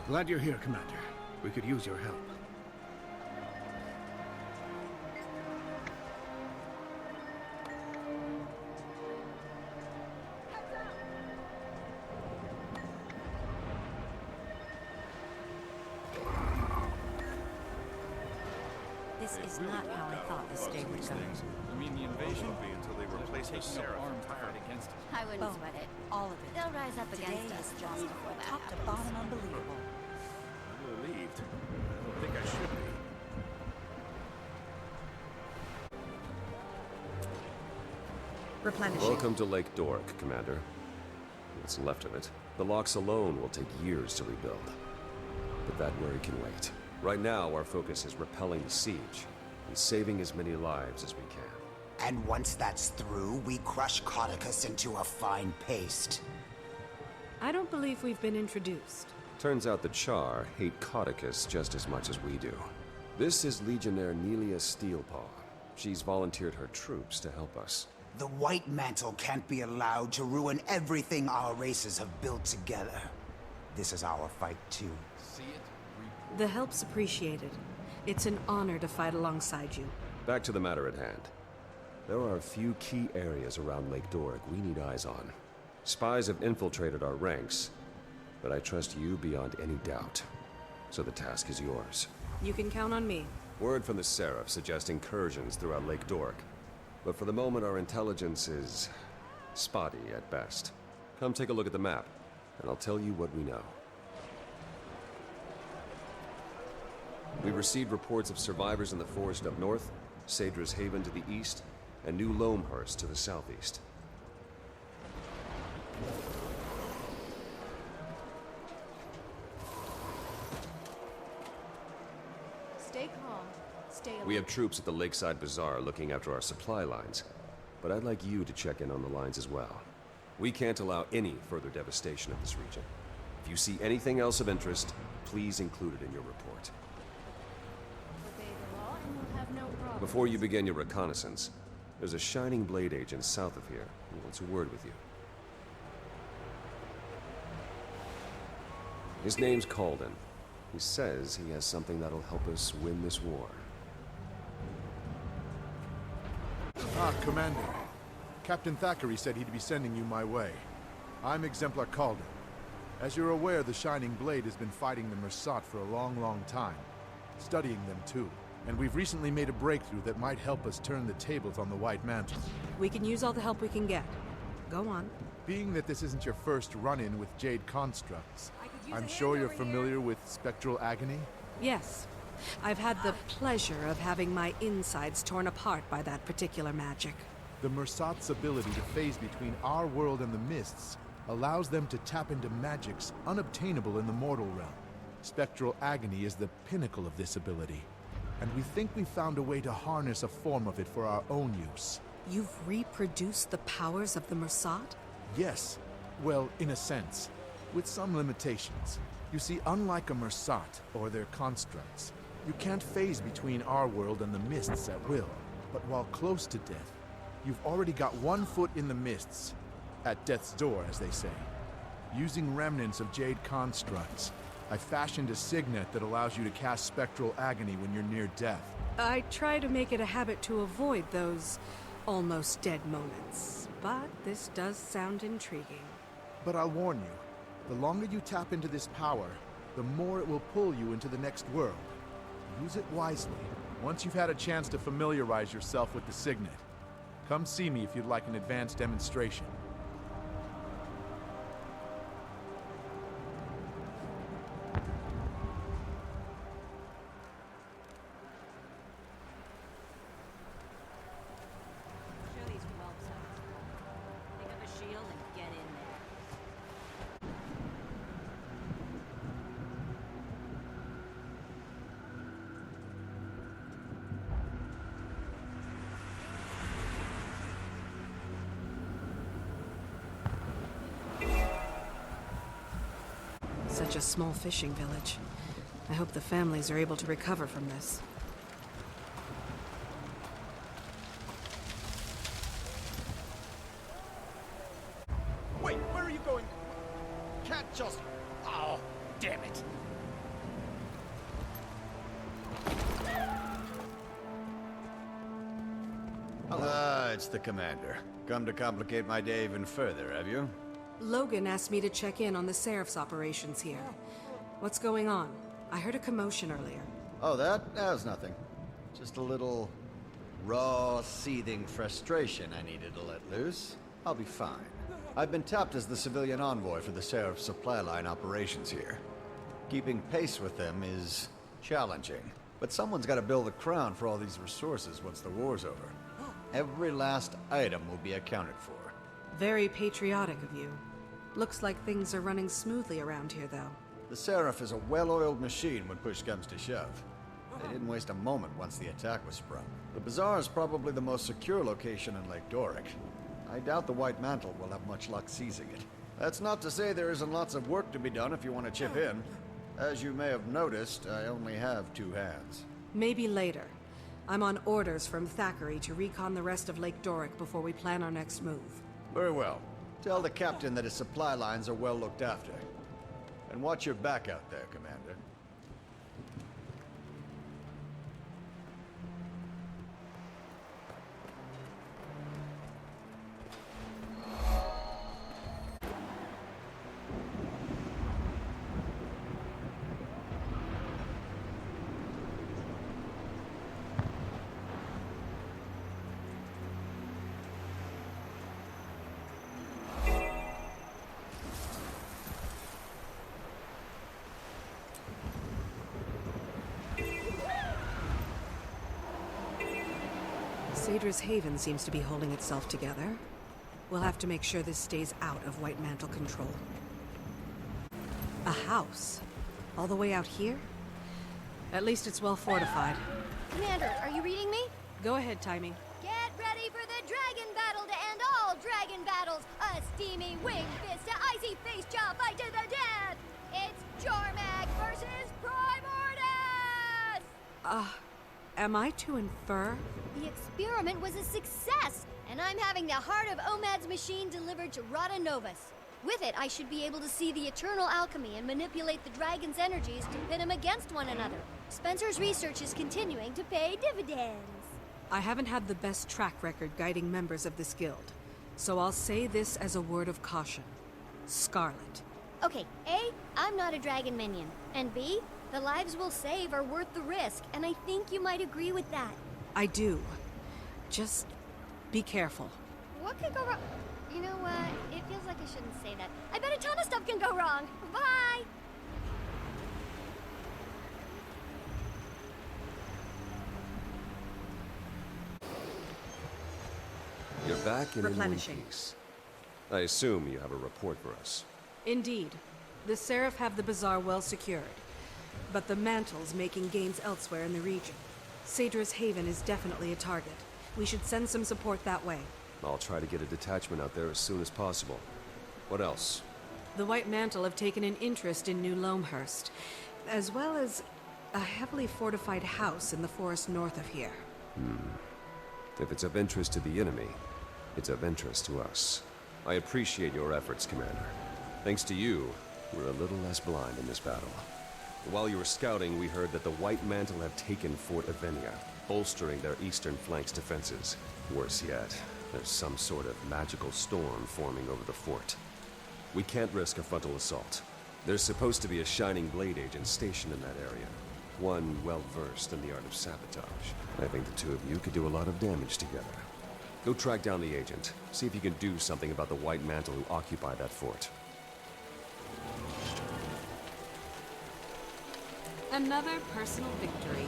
Glad you're here, Commander. We could use your help. This is not how I thought this day would go. You mean the invasion? Won't be until they replace the Seraph entirely. against it. I wouldn't sweat it. All of it. They'll rise up Today against us is just just before that top to happens. bottom unbelievable. I'm relieved. I don't think I should be. Replenishing. Welcome to Lake Doric, Commander. What's left of it. The locks alone will take years to rebuild. But that worry can wait. Right now, our focus is repelling the siege and saving as many lives as we can. And once that's through, we crush Cauticus into a fine paste. I don't believe we've been introduced. Turns out the Char hate Cauticus just as much as we do. This is Legionnaire Nelia Steelpaw. She's volunteered her troops to help us. The White Mantle can't be allowed to ruin everything our races have built together. This is our fight too. The help's appreciated. It's an honor to fight alongside you. Back to the matter at hand. There are a few key areas around Lake Doric we need eyes on. Spies have infiltrated our ranks, but I trust you beyond any doubt. So the task is yours. You can count on me. Word from the Seraph suggests incursions throughout Lake Doric. But for the moment, our intelligence is spotty at best. Come take a look at the map, and I'll tell you what we know. We've received reports of survivors in the forest up north, Sadra's Haven to the east, and New Loamhurst to the southeast. Stay calm. Stay alert. We have troops at the Lakeside Bazaar looking after our supply lines, but I'd like you to check in on the lines as well. We can't allow any further devastation of this region. If you see anything else of interest, please include it in your report. Obey the law and you'll have no problem. Before you begin your reconnaissance, there's a Shining Blade agent south of here who wants a word with you. His name's Calden. He says he has something that'll help us win this war. Ah, Commander. Captain Thackeray said he'd be sending you my way. I'm Exemplar Calden. As you're aware, the Shining Blade has been fighting the Mersat for a long, long time. Studying them, too. And we've recently made a breakthrough that might help us turn the tables on the White Mantle. We can use all the help we can get. Go on. Being that this isn't your first run-in with Jade constructs, I'm sure you're familiar with Spectral Agony? Yes. I've had the pleasure of having my insides torn apart by that particular magic. The Mersat's ability to phase between our world and the Mists allows them to tap into magics unobtainable in the mortal realm. Spectral Agony is the pinnacle of this ability, and we think we've found a way to harness a form of it for our own use. You've reproduced the powers of the Mersat? Yes. Well, in a sense. With some limitations. You see, unlike a Mersat or their constructs, you can't phase between our world and the Mists at will. But while close to death, you've already got one foot in the Mists. At death's door, as they say. Using remnants of Jade constructs, I fashioned a signet that allows you to cast Spectral Agony when you're near death. I try to make it a habit to avoid those almost dead moments, but this does sound intriguing. But I'll warn you, the longer you tap into this power, the more it will pull you into the next world. Use it wisely, once you've had a chance to familiarize yourself with the signet. Come see me if you'd like an advanced demonstration. Show these whelps out. Pick up a shield and get in there. Such a small fishing village. I hope the families are able to recover from this. Wait, where are you going? Can't just... Oh, damn it. it's the commander. Come to complicate my day even further, have you? Logan asked me to check in on the Seraph's operations here. What's going on? I heard a commotion earlier. Oh, that was nothing. Just a little raw, seething frustration I needed to let loose. I'll be fine. I've been tapped as the civilian envoy for the Seraph supply line operations here. Keeping pace with them is challenging. But someone's got to build the crown for all these resources once the war's over. Every last item will be accounted for. Very patriotic of you. Looks like things are running smoothly around here, though. The Seraph is a well-oiled machine when push comes to shove. They didn't waste a moment once the attack was sprung. The Bazaar is probably the most secure location in Lake Doric. I doubt the White Mantle will have much luck seizing it. That's not to say there isn't lots of work to be done if you want to chip in. As you may have noticed, I only have 2 hands. Maybe later. I'm on orders from Thackeray to recon the rest of Lake Doric before we plan our next move. Very well. Tell the captain that his supply lines are well looked after. And watch your back out there, Commander. Sadra's Haven seems to be holding itself together. We'll have to make sure this stays out of White Mantle control. A house? All the way out here? At least it's well fortified. Commander, are you reading me? Go ahead, Timing. Get ready for the dragon battle to end all dragon battles! A steamy wing fist to icy face jaw fight to the death! It's Jormag versus Primordus! Am I to infer? The experiment was a success, and I'm having the Heart of Omad's machine delivered to Rada Novus. With it, I should be able to see the eternal alchemy and manipulate the dragon's energies to pit them against one another. Spencer's research is continuing to pay dividends. I haven't had the best track record guiding members of this guild, so I'll say this as a word of caution. Scarlet. Okay, A, I'm not a dragon minion, and B, the lives we'll save are worth the risk, and I think you might agree with that. I do. Just be careful. What could go wrong? You know what? It feels like I shouldn't say that. I bet a ton of stuff can go wrong. Bye! You're back and in one Replenishing. piece. I assume you have a report for us. Indeed. The Seraph have the Bazaar well secured, but the Mantle's making gains elsewhere in the region. Sadra's Haven is definitely a target. We should send some support that way. I'll try to get a detachment out there as soon as possible. What else? The White Mantle have taken an interest in New Loamhurst, as well as a heavily fortified house in the forest north of here. If it's of interest to the enemy, it's of interest to us. I appreciate your efforts, Commander. Thanks to you, we're a little less blind in this battle. While you were scouting, we heard that the White Mantle have taken Fort Avenia, bolstering their eastern flank's defenses. Worse yet, there's some sort of magical storm forming over the fort. We can't risk a frontal assault. There's supposed to be a Shining Blade agent stationed in that area. One well-versed in the art of sabotage. I think the two of you could do a lot of damage together. Go track down the agent. See if you can do something about the White Mantle who occupy that fort. Another personal victory.